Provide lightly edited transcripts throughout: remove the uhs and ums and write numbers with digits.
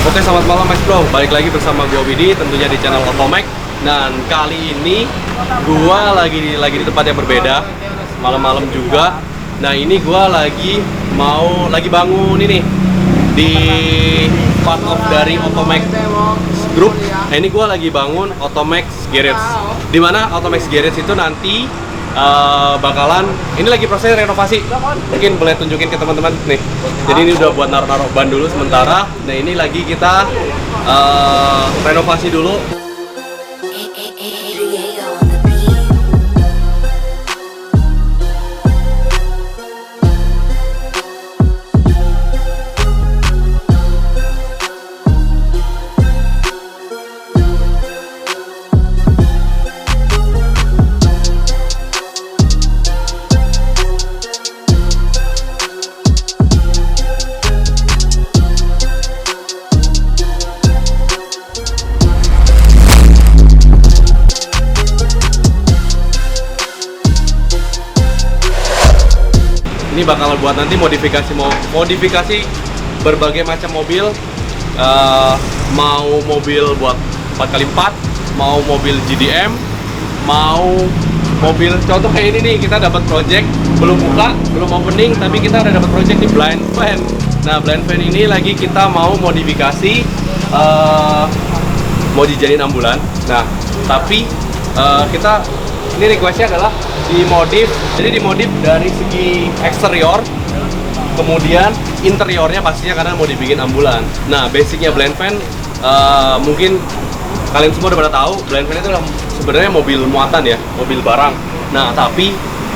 Oke, selamat malam Mas Bro. Balik lagi bersama gue Widi, tentunya di channel Otomek. Dan kali ini gua lagi di tempat yang berbeda, malam-malam juga. Nah, ini gua lagi bangun ini di part of dari Otomek Group. Nah, ini gua lagi bangun Otomek Garage. Dimana Otomek Garage itu nanti bakalan, ini lagi proses renovasi. Mungkin boleh tunjukin ke teman-teman nih. Jadi ini udah buat naruh-naruh ban dulu sementara. Nah, ini lagi kita renovasi dulu. Ini bakal buat nanti modifikasi berbagai macam mobil, mau mobil buat 4x4, mau mobil GDM, mau mobil contoh kayak ini nih. Kita dapat project, belum buka, belum opening, tapi kita udah dapat project di blind van. Nah, blind van ini lagi kita mau modifikasi, mau dijadiin ambulan. Nah, tapi kita ini requestnya adalah dimodif, jadi dimodif dari segi eksterior, kemudian interiornya pastinya karena mau dibikin ambulan. Nah, basicnya blind van, mungkin kalian semua udah pada tahu, blind van itu sebenarnya mobil muatan ya, mobil barang. Nah, tapi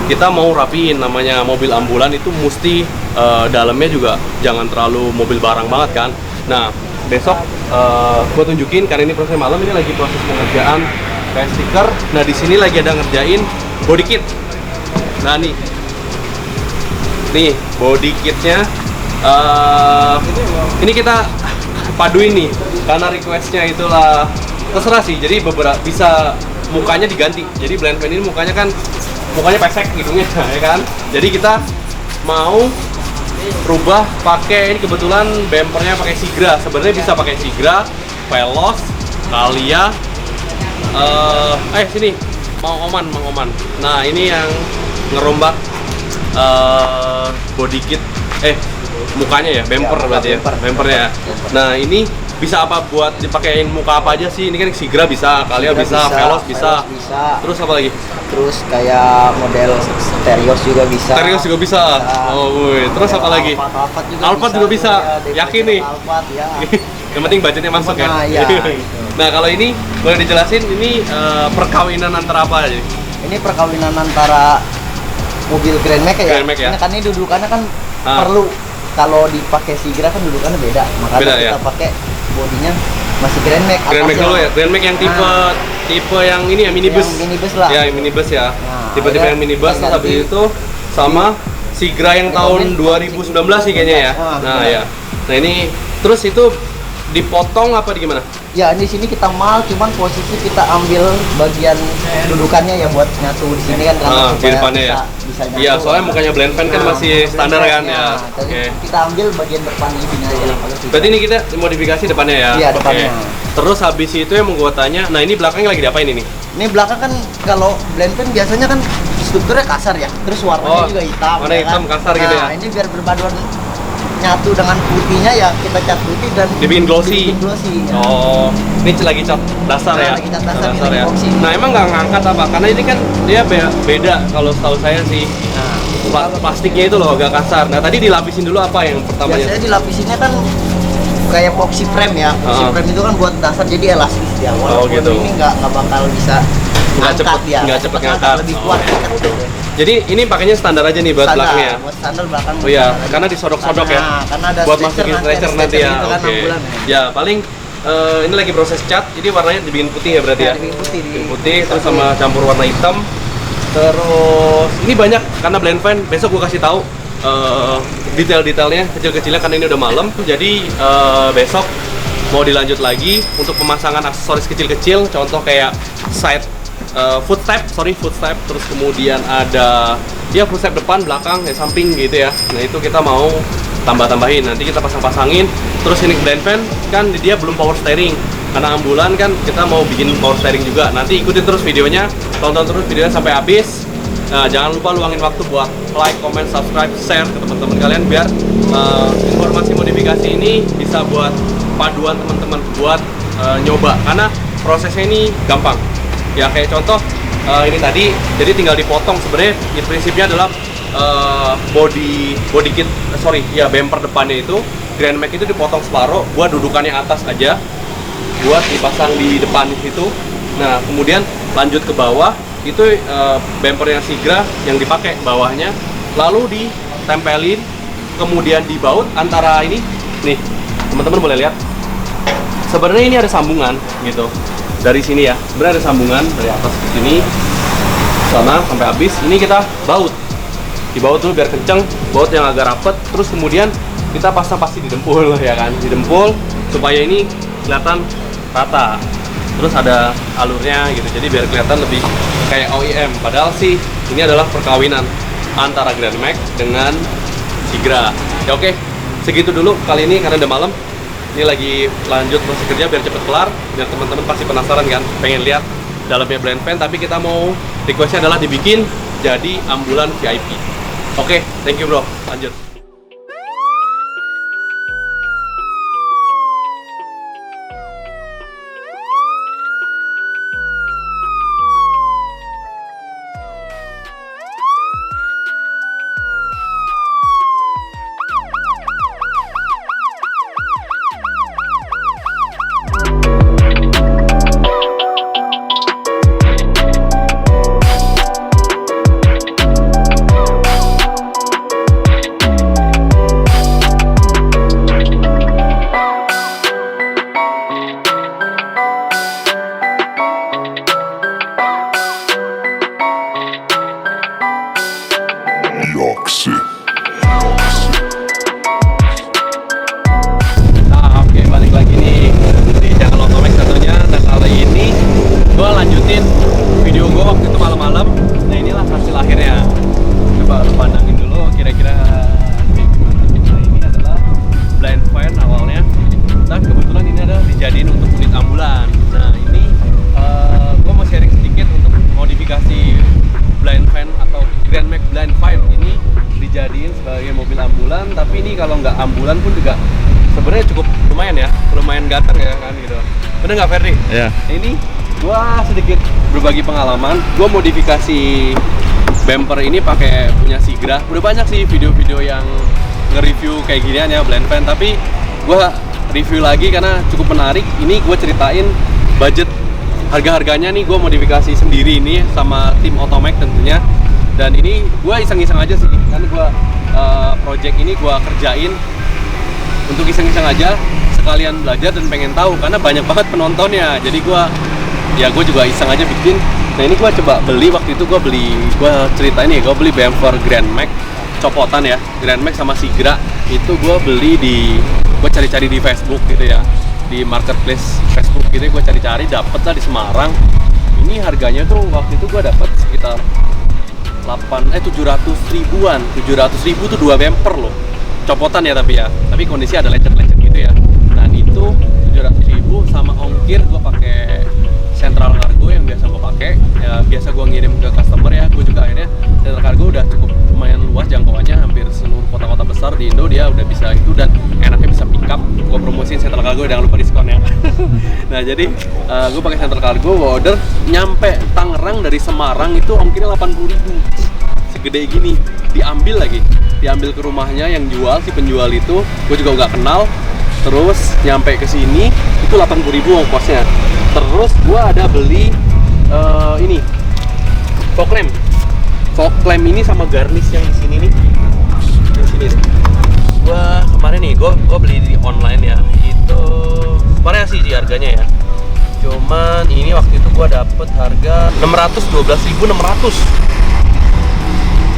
kita mau rapiin, namanya mobil ambulan itu mesti dalamnya juga jangan terlalu mobil barang banget kan. Nah, besok gue tunjukin, karena ini proses malam, ini lagi proses pengerjaan kayak stiker. Nah, di sini lagi ada ngerjain body kit. Nah, nih body kitnya. Ini kita paduin nih, karena requestnya itulah terserah sih. Jadi beberapa bisa mukanya diganti. Jadi blind van ini mukanya pesek hidungnya, ya kan. Jadi kita mau rubah pakai, ini kebetulan bumpernya pakai Sigra. Sebenarnya bisa pakai Sigra, Veloz, Kalia. Sini Mang Oman. Nah, ini yang ngerombak body kit, mukanya ya, bumper berarti ya, bumpernya. Nah, ini bisa apa buat dipakein muka apa aja sih? Ini kan Sigra bisa, Kalia bisa, Veloz bisa. Terus apa lagi? Terus kayak model Terios juga bisa. Oh, woi. Terus apa lagi? Alphard juga bisa. Yakin nih? Alphard ya. Yang penting budgetnya masuk ya. Iya. Nah, kalau ini boleh dijelasin, ini perkawinan antara apa aja? Ini perkawinan antara mobil Grand Max ya. Grand Max ya. Ini kan ini dudukannya kan perlu, kalau dipakai Sigra kan dudukannya beda. Makanya beda, kita pakai bodinya masih Grand Max. Grand Max dulu ya. Grand Max yang tipe yang ini ya, minibus. Yang minibus lah. Ya, yang minibus ya. Nah, Tipe-tipe yang minibus, terus habis itu sama Sigra yang tahun 2019 sih kayaknya ya. Nah, ya. Nah, ini terus itu dipotong apa di gimana? Ya, di sini kita mal, cuman posisi kita ambil bagian dudukannya ya buat nyatu di sini kan, karena di depannya ya. Bisa nyatu. Iya, soalnya mukanya blind van kan masih standar kan ya. Oke. Kita ambil bagian depan ini aja. Berarti ini kita modifikasi depannya ya? Iya, depannya. Terus habis itu yang mau gue tanya, nah ini belakangnya lagi diapain ini? Ini belakang kan kalau blind van biasanya kan strukturnya kasar ya, terus warnanya juga hitam. Warna hitam kan? kasar gitu ya? Nah, ini biar berpaduan nyatu dengan putihnya ya, kita cat putih dan dibikin glossy. Ya. Oh, ini lagi cat dasar ya? Lagi cat dasar ya? epoxy. Nah, emang nggak ngangkat apa? Karena ini kan dia beda kalau setahu saya sih. Plastiknya itu loh agak kasar. Nah, tadi dilapisin dulu apa yang pertamanya? Biasanya dilapisinnya kan kayak epoxy frame ya. Epoxy frame itu kan buat dasar, jadi elastis dia. Walaupun gitu. Ini nggak bakal bisa nggak cepet ngangkat. Lebih kuat gitu. Jadi ini pakainya standar aja nih buat belakangnya. Buat standar belakang. Oh iya, karena disodok-sodok ya. Karena ada buat masukin stretcher nanti ya. Kan Oke. Ya, paling ini lagi proses cat. Jadi warnanya dibikin putih ya berarti ya. Dibikin putih terus sama campur warna hitam. Terus ini banyak karena blind van. Besok gua kasih tahu detail-detailnya kecil-kecilnya karena ini udah malam. Jadi besok mau dilanjut lagi untuk pemasangan aksesoris kecil-kecil. Contoh kayak side footstep, terus kemudian ada ya footstep depan, belakang, ya samping gitu ya. Nah, itu kita mau tambah-tambahin. Nanti kita pasang-pasangin. Terus ini blind fan kan dia belum power steering. Karena ambulan kan kita mau bikin power steering juga. Nanti ikutin terus videonya, tonton terus videonya sampai habis. Nah, jangan lupa luangin waktu buat like, comment, subscribe, share ke teman-teman kalian biar informasi modifikasi ini bisa buat paduan teman-teman buat nyoba. Karena prosesnya ini gampang. Ya kayak contoh ini tadi, jadi tinggal dipotong. Sebenarnya prinsipnya adalah body kit, bumper depannya itu Grand Max itu dipotong separuh, buat dudukannya atas aja, buat dipasang di depan situ. Nah, kemudian lanjut ke bawah itu bumpernya Sigra yang dipakai bawahnya, lalu ditempelin, kemudian dibaut antara ini. Nih, teman-teman boleh lihat. Sebenarnya ini ada sambungan gitu. Dari sini ya, sebenarnya ada sambungan dari atas ke sini, sana sampai habis. Ini kita baut. Dibaut dulu biar kenceng, baut yang agak rapet, terus kemudian kita pasang pasti didempul ya kan, didempul supaya ini kelihatan rata. Terus ada alurnya gitu, jadi biar kelihatan lebih kayak OEM. Padahal sih ini adalah perkawinan antara Grand Max dengan Sigra. Ya oke, segitu dulu kali ini karena udah malam. Ini lagi lanjut proses kerja biar cepet kelar, biar teman-teman pasti penasaran kan, pengen lihat dalamnya blind fan. Tapi kita mau requestnya adalah dibikin jadi ambulan VIP. Oke, thank you bro, lanjut. Nah, oke, balik lagi nih di channel Otomax tentunya. Dan kali ini gue lanjutin video gue waktu itu malam-malam. Nah, inilah hasil akhirnya. Coba lu pandangin dulu kira-kira gimana. Nah, ini adalah blind fan awalnya. Dan kebetulan ini adalah dijadiin untuk unit ambulan. Nah, ini gue mau sharing sedikit untuk modifikasi blind fan atau Grand Max blind fan ini dijadiin sebagai mobil ambulan. Tapi ini kalau nggak ambulan pun juga sebenarnya cukup lumayan ganteng ya kan gitu. Bener nggak Ferdi? Iya. Ini gua sedikit berbagi pengalaman. Gua modifikasi bumper ini pakai punya Sigra. Udah banyak sih video-video yang nge-review kayak ginian ya blind fan. Tapi gua review lagi karena cukup menarik. Ini gua ceritain budget harga-harganya nih. Gua modifikasi sendiri ini sama tim Otomax tentunya. Dan ini gue iseng-iseng aja sih, kan gue project ini gue kerjain untuk iseng-iseng aja, sekalian belajar dan pengen tahu karena banyak banget penontonnya. Jadi gue juga iseng aja bikin. Nah ini gue coba beli, waktu itu gue ceritain ya, gue beli bumper Grand Max copotan ya, Grand Max sama Sigra. Itu gue beli gue cari-cari di Facebook gitu ya, di marketplace Facebook gitu. Gue cari-cari, dapet lah di Semarang. Ini harganya tuh waktu itu gue dapet sekitar 700 ribuan. 700 ribu tuh 2 bumper loh, copotan ya, tapi kondisi ada lecet-lecet gitu ya. Nah itu 700 ribu sama ongkir. Gue pakai Central Cargo yang biasa gue pakai ya, biasa gue ngirim ke customer ya. Gue juga akhirnya Central Cargo udah cukup lumayan luas jangkauannya, hampir seluruh kota-kota besar di Indo dia udah bisa itu, dan enaknya bisa pick up. Gue promosiin Central Cargo, jangan lupa diskon ya. Nah jadi gue pakai Central Cargo, gue order nyampe Tangerang dari Semarang itu ongkirnya 80 ribu, segede gini. Diambil ke rumahnya yang jual, si penjual itu gue juga gak kenal. Terus nyampe ke sini itu 80 ribu ongkosnya. Terus gue ada beli ini fog lamp ini sama garnish yang di sini nih, yang sini nih. Kemarin nih gue beli di online ya, itu variasi sih harganya ya. Cuman ini waktu itu gue dapet harga 12.600.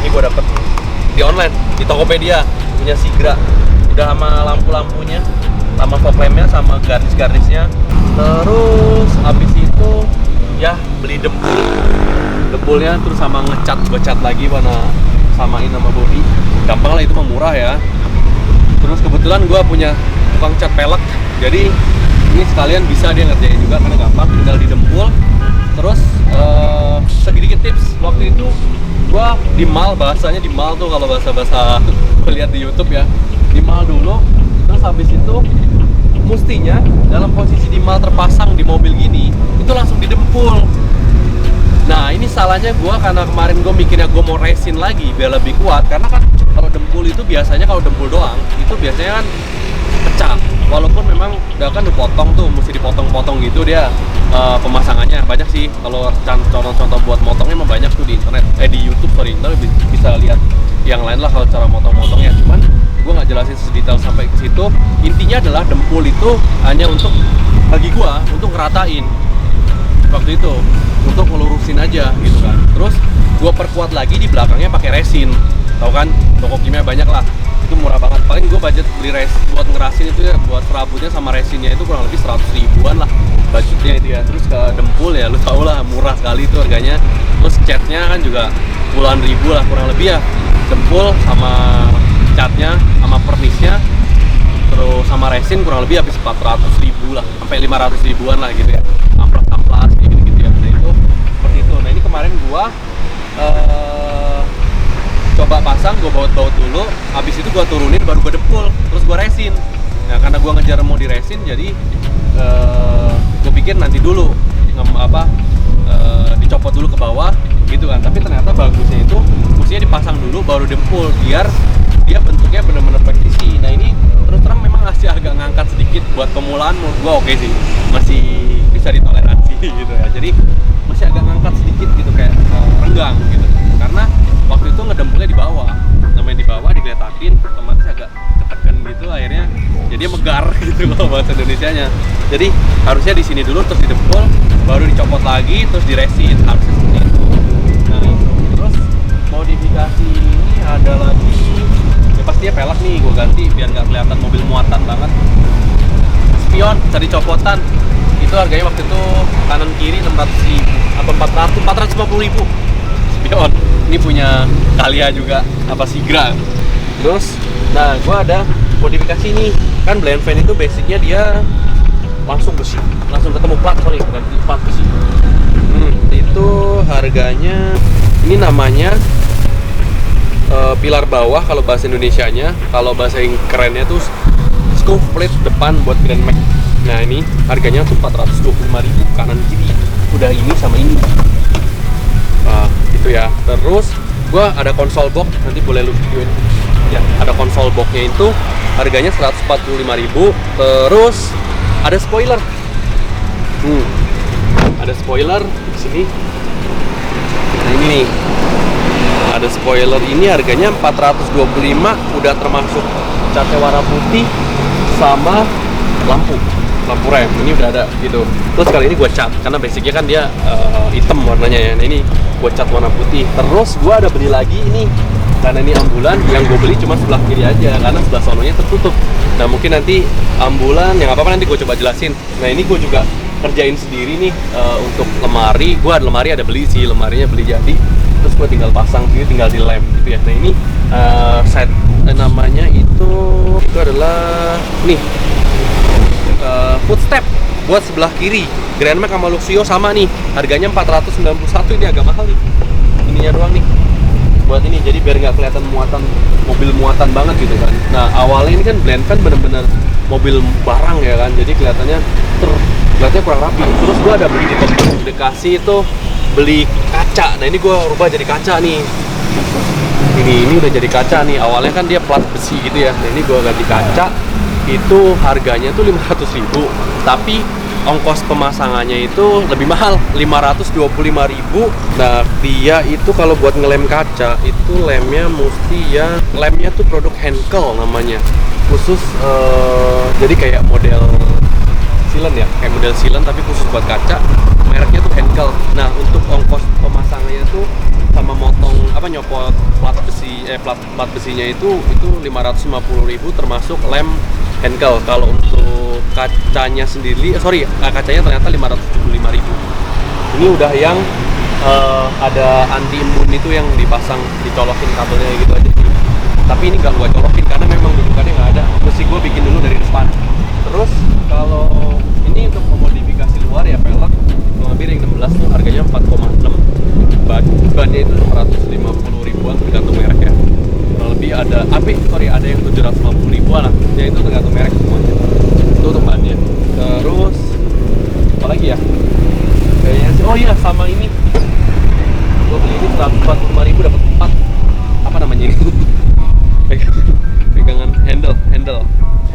Ini gue dapet di online di Tokopedia punya Sigra, udah sama lampu-lampunya, sama fog lampnya, sama garnish-garnishnya. Terus habis itu ya beli dempulnya, terus sama gue cat lagi warna samain sama body. Gampang lah, itu mah murah ya. Terus kebetulan gue punya tukang cat pelek, jadi ini sekalian bisa dia ngerjain juga karena gampang, tinggal didempul. Terus sedikit tips, waktu itu gue di mall, bahasanya di mall tuh kalau bahasa gue lihat di YouTube ya, di mall dulu. Terus habis itu mestinya dalam posisi di mall terpasang di mobil gini itu langsung didempul. Nah ini salahnya gue karena kemarin gue mikirnya gue mau resin lagi biar lebih kuat, karena kan kalau dempul itu biasanya kalau dempul doang itu biasanya kan pecah, walaupun memang udah kan dipotong tuh, mesti dipotong-potong gitu dia pemasangannya banyak sih. Kalau contoh-contoh buat motongnya emang banyak tuh di internet, di YouTube, sorry, ntar bisa lihat yang lain lah kalau cara motong-motongnya. Cuman gue nggak jelasin sedetail sampai ke situ. Intinya adalah dempul itu hanya untuk, bagi gue, untuk ngeratain waktu itu, untuk ngelurusin aja gitu kan. Terus gue perkuat lagi di belakangnya pakai resin, tau kan, toko kimia banyak lah, itu murah banget. Paling gue budget beli resin buat ngerasin itu ya, buat serabutnya sama resinnya itu kurang lebih 100 ribuan lah budgetnya itu ya. Terus ke dempul ya lu tau lah, murah sekali itu harganya. Terus catnya kan juga puluhan ribu lah kurang lebih ya, dempul sama catnya sama pernisnya, terus sama resin kurang lebih habis 400 ribu lah sampai 500 ribuan lah gitu ya, amplas kayak gitu ya. Nah itu seperti itu. Nah ini kemarin gua coba pasang, gua baut-baut dulu, habis itu gua turunin baru gua dempul, terus gua resin. Nah karena gua ngejar mau di resin, jadi gua pikir nanti dulu dicopot dulu ke bawah gitu kan, tapi ternyata bagusnya itu mestinya dipasang dulu baru dempul biar dia bentuknya benar-benar presisi. Nah ini terus terang memang masih agak ngangkat sedikit buat pemulaan, menurut gua oke sih, masih bisa ditoleransi gitu ya. Jadi masih agak ngangkat sedikit gitu, kayak renggang gitu, karena waktu itu ngedempulnya di bawah, namanya di bawah digeletakin, otomatis agak ketekan gitu, akhirnya jadi megar gitu loh bahasa Indonesianya. Jadi harusnya di sini dulu terus didempul, baru dicopot lagi terus diresin, harusnya seperti itu. Nah itu. Terus modifikasi ini ada lagi, ya pastinya pelek nih gue ganti biar nggak kelihatan mobil muatan banget. Spion cari copotan itu harganya waktu itu kanan kiri 600 ribu apa 450 ribu. Spion ini punya Kalia juga, apa Sigra. Terus nah gue ada modifikasi nih, kan blind fan itu basicnya dia langsung besi, langsung ketemu plat, sorry ganti plat besi. Itu harganya, ini namanya pilar bawah kalau bahasa Indonesianya, kalau bahasa yang kerennya tuh scoop plate depan buat Grand Max. Nah ini harganya tuh 425.000 kanan kiri, udah ini sama ini. Itu ya. Terus gua ada konsol box, nanti boleh lu videoin ya, ada konsol boxnya itu harganya 145.000. Terus ada spoiler, ada spoiler di sini. Nah ini nih, ada spoiler ini harganya 425, udah termasuk catnya warna putih sama lampu rem, ini udah ada gitu. Terus kali ini gue cat, karena basicnya kan dia hitam warnanya ya. Nah ini gue cat warna putih. Terus gue ada beli lagi ini, karena ini ambulan, yang gue beli cuma sebelah kiri aja, karena sebelah sononya tertutup. Nah mungkin nanti ambulan, yang apa-apa nanti gue coba jelasin. Nah ini gue juga kerjain sendiri nih untuk lemari. Gue ada lemari, ada beli sih, lemarinya beli jadi. Terus gue tinggal pasang, tinggal dilem gitu ya. Nah ini set namanya itu adalah nih footstep buat sebelah kiri, Grand Max sama Luxio sama nih, harganya 491. Ini agak mahal nih, ininya doang nih buat ini, jadi biar nggak kelihatan muatan, mobil muatan banget gitu kan. Nah awalnya ini kan blind fan bener-bener mobil barang ya kan, jadi kelihatannya kurang rapi. Terus gua ada beli di Bekasi itu, beli kaca. Nah ini gua rubah jadi kaca nih, ini udah jadi kaca nih. Awalnya kan dia plat besi gitu ya, nah ini gua ganti kaca. Itu harganya tuh 500.000, tapi ongkos pemasangannya itu lebih mahal, 525.000. Nah dia itu kalau buat ngelem kaca itu lemnya mesti ya, lemnya tuh produk Henkel namanya, khusus jadi kayak model silen ya, kayak model silen tapi khusus buat kaca, mereknya tuh Henkel. Nah untuk ongkos pemasangannya tuh sama motong nyopot plat besinya itu 550.000 termasuk lem Henkel. Kalau untuk kacanya sendiri, kacanya ternyata 575.000. Ini udah yang ada anti embun itu yang dipasang, dicolokin kabelnya gitu aja. tapi ini nggak gua colokin karena memang dudukannya nggak ada, mesti gua bikin dulu dari depan. Terus kalau ini untuk memodifikasi luar ya pelek kurang lebih ring 16 tuh harganya 4,6. Bannya itu 150 ribuan tergantung merek ya. Kurang lebih ada ada yang 750 ribuan lah, ya itu tergantung merek semuanya. Itu untuk bannya. Terus apa lagi ya, kayaknya sih, oh iya sama ini gua beli ini 145 ribu dapat 4 apa namanya ini pegangan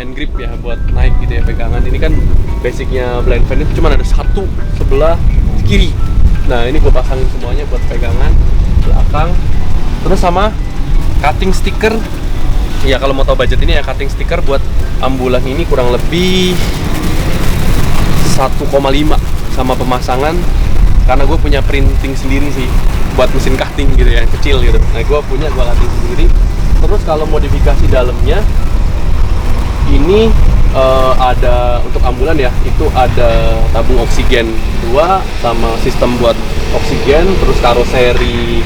hand grip ya buat naik gitu ya. Pegangan ini kan basicnya blind fan itu cuma ada satu sebelah kiri. Nah ini gue pasangin semuanya buat pegangan belakang. Terus sama cutting sticker ya, kalau mau tahu budget ini ya, cutting sticker buat ambulan ini kurang lebih 1,5 sama pemasangan, karena gue punya printing sendiri sih buat mesin cutting gitu ya, yang kecil gitu. Nah gue cutting sendiri. Terus kalau modifikasi dalamnya ini ada untuk ambulan ya, itu ada tabung oksigen 2 sama sistem buat oksigen, terus karoseri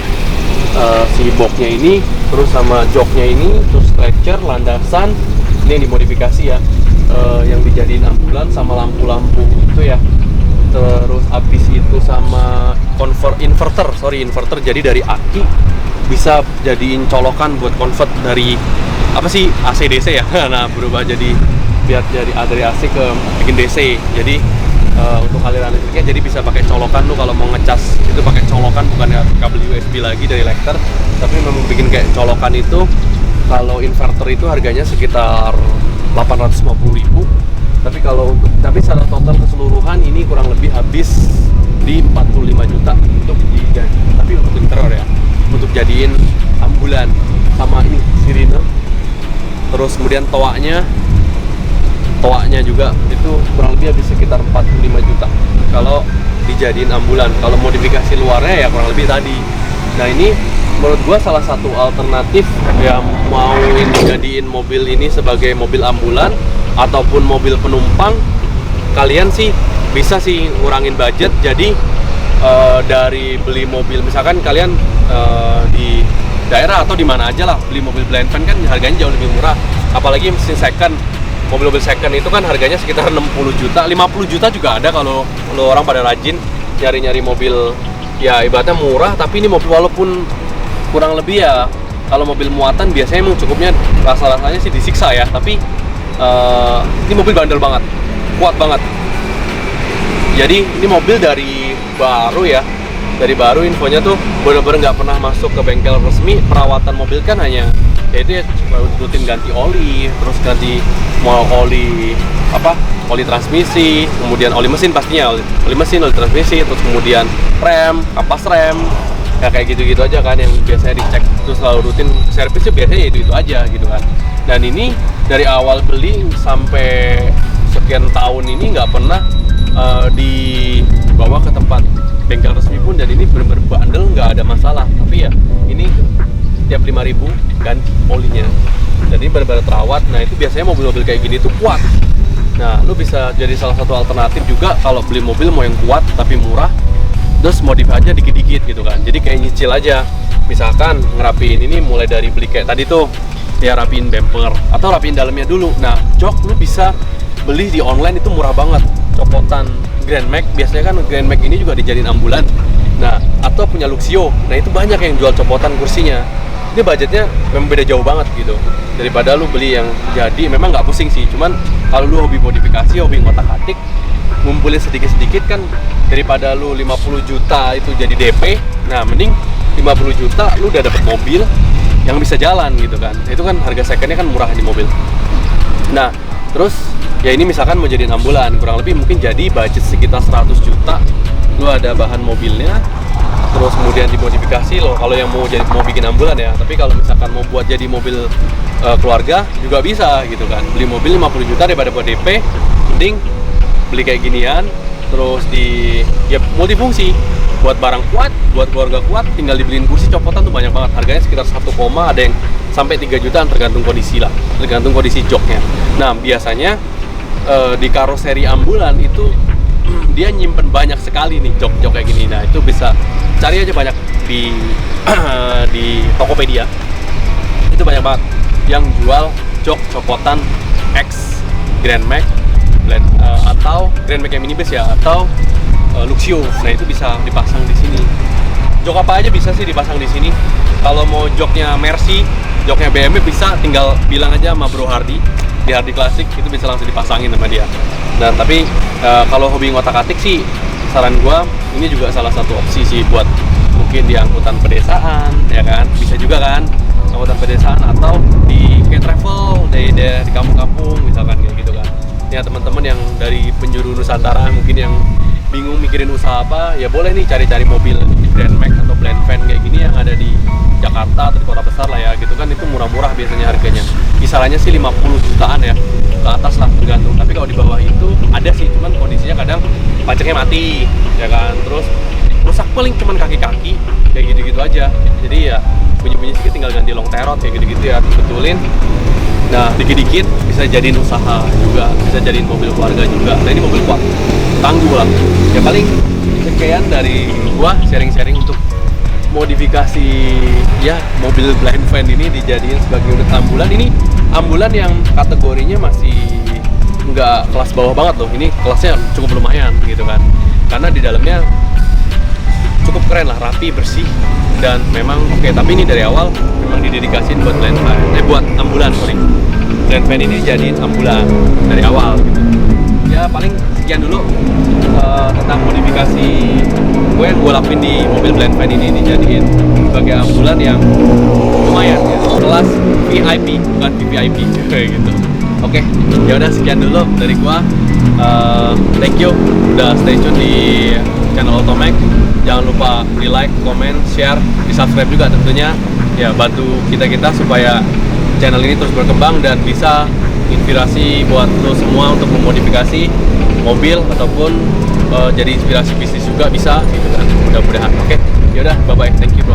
si boxnya ini, terus sama joknya ini, terus stretcher, landasan ini yang dimodifikasi ya, yang dijadiin ambulan sama lampu-lampu itu ya. Terus abis itu sama inverter, jadi dari aki bisa jadiin colokan buat convert dari apa sih AC DC ya. Nah berubah jadi biar dari AC ke bikin DC. Jadi untuk aliran listriknya jadi bisa pakai colokan. Lu kalau mau ngecas itu pakai colokan, bukan kabel USB lagi dari Lecter, tapi memang bikin kayak colokan. Itu kalau inverter itu harganya sekitar 850 ribu. Tapi secara total keseluruhan ini kurang lebih habis di 45 juta untuk tapi untuk interior ya, untuk jadiin ambulan sama ini sirine. Terus kemudian toanya juga itu kurang lebih habis sekitar 45 juta kalau dijadiin ambulan. Kalau modifikasi luarnya ya kurang lebih tadi. Nah ini menurut gua salah satu alternatif yang mau jadiin mobil ini sebagai mobil ambulan ataupun mobil penumpang. Kalian sih bisa sih ngurangin budget. Jadi dari beli mobil, misalkan kalian di daerah atau di mana aja lah beli mobil blind van kan harganya jauh lebih murah. Apalagi mesin second, mobil-mobil second itu kan harganya sekitar 60 juta, 50 juta juga ada kalau orang pada rajin nyari-nyari mobil ya ibaratnya murah. Tapi ini mobil walaupun kurang lebih ya, kalau mobil muatan biasanya emang cukupnya rasa-rasanya sih disiksa ya. Tapi ini mobil bandel banget, kuat banget. Jadi ini mobil dari baru ya, dari baru infonya tuh bener-bener nggak pernah masuk ke bengkel resmi. Perawatan mobil kan hanya yaitu ya rutin ganti oli, terus ganti oli transmisi, kemudian oli mesin pastinya, oli mesin, oli transmisi, terus kemudian rem, kapas rem, ya kayak gitu-gitu aja kan yang biasanya dicek. Terus selalu rutin servisnya biasanya itu aja gitu kan. Dan ini dari awal beli sampai sekian tahun ini nggak pernah dibawa ke tempat bengkel resmi pun, dan ini benar-benar bandel, nggak ada masalah. Tapi ya ini tiap 5.000 ganti olinya, jadi benar-benar terawat. Nah itu biasanya mobil-mobil kayak gini tuh kuat. Nah lu bisa jadi salah satu alternatif juga kalau beli mobil mau yang kuat tapi murah, terus modif aja dikit-dikit gitu kan. Jadi kayak nyicil aja, misalkan ngerapiin ini mulai dari beli kayak tadi tuh ya, rapiin bumper atau rapiin dalamnya dulu. Nah jok lu bisa beli di online, itu murah banget. Copotan Grand Max, biasanya kan Grand Max ini juga dijadiin ambulan. Nah atau punya Luxio, nah itu banyak yang jual copotan kursinya. Ini budgetnya memang beda jauh banget gitu daripada lu beli yang jadi. Memang nggak pusing sih, cuman kalau lu hobi modifikasi, hobi ngotak-atik, ngumpulin sedikit-sedikit kan, daripada lu 50 juta itu jadi DP. Nah mending 50 juta lu udah dapet mobil yang bisa jalan gitu kan. Itu kan harga secondnya kan murah di mobil. Nah terus ya ini misalkan mau jadiin ambulan, kurang lebih mungkin jadi budget sekitar 100 juta. Lu ada bahan mobilnya, terus kemudian dimodifikasi loh kalau yang mau bikin ambulan ya. Tapi kalau misalkan mau buat jadi mobil keluarga juga bisa gitu kan. Beli mobil 50 juta daripada buat DP, mending beli kayak ginian. Terus ya multifungsi, buat barang kuat, buat keluarga kuat, tinggal dibeliin kursi copotan tuh banyak banget. Harganya sekitar 1, ada yang sampai 3 jutaan tergantung kondisi lah, tergantung kondisi joknya. Nah biasanya di karoseri ambulan itu dia nyimpen banyak sekali nih jok-jok kayak gini. Nah itu bisa cari aja banyak di Tokopedia, itu banyak banget. yang jual jok copotan X Grand Max atau Grand Max yang minibus ya, atau Luxio. Nah itu bisa dipasang di sini. Jok apa aja bisa sih dipasang di sini. Kalau mau joknya Mercy, joknya BMW bisa tinggal bilang aja sama Bro Hardy di Hardy Classic, itu bisa langsung dipasangin sama dia. Nah tapi kalau hobi ngotak-atik sih, saran gua ini juga salah satu opsi sih buat mungkin di angkutan pedesaan, ya kan? Bisa juga kan angkutan pedesaan atau di kayak travel di kampung-kampung misalkan kayak gitu kan. Ya teman-teman yang dari penjuru Nusantara mungkin yang bingung mikirin usaha apa, ya boleh nih cari-cari mobil Grand Max atau Blend Van kayak gini yang ada di Jakarta atau di kota besar lah ya gitu kan. Itu murah-murah biasanya harganya, kisarannya sih 50 jutaan ya ke atas lah tergantung. Tapi kalau di bawah itu ada sih, cuman kondisinya kadang pajaknya mati ya kan, terus rusak paling cuman kaki-kaki kayak gitu-gitu aja. Jadi ya bunyi-bunyi sedikit tinggal ganti long terot kayak gitu-gitu ya, betulin. Nah dikit-dikit bisa jadiin usaha juga, bisa jadiin mobil keluarga juga. Nah ini mobil kuat, tangguh lah. Ya paling sekian dari gua sharing-sharing untuk modifikasi ya mobil Blind Van ini dijadiin sebagai unit ambulan. Ini ambulan yang kategorinya masih nggak kelas bawah banget loh. Ini kelasnya cukup lumayan gitu kan, karena di dalamnya cukup keren lah, rapi, bersih, dan memang oke. Tapi ini dari awal memang didedikasiin buat Blind Van, buat ambulan, sorry. Blind Van ini jadiin ambulan dari awal gitu. Ya paling sekian dulu tentang modifikasi gue yang gue lakuin di mobil Blind Van ini, dijadiin sebagai ambulan yang lumayan ya, kelas VIP bukan VVIP kayak gitu. Oke, ya udah sekian dulu dari gue. Thank you udah stay tune di channel Otomek. Jangan lupa di like, comment, share, di subscribe juga tentunya. Ya bantu kita supaya channel ini terus berkembang dan bisa inspirasi buat lo semua untuk memodifikasi mobil ataupun jadi inspirasi bisnis juga bisa gitu kan, mudah-mudahan. Oke, yaudah, bye bye, thank you bro.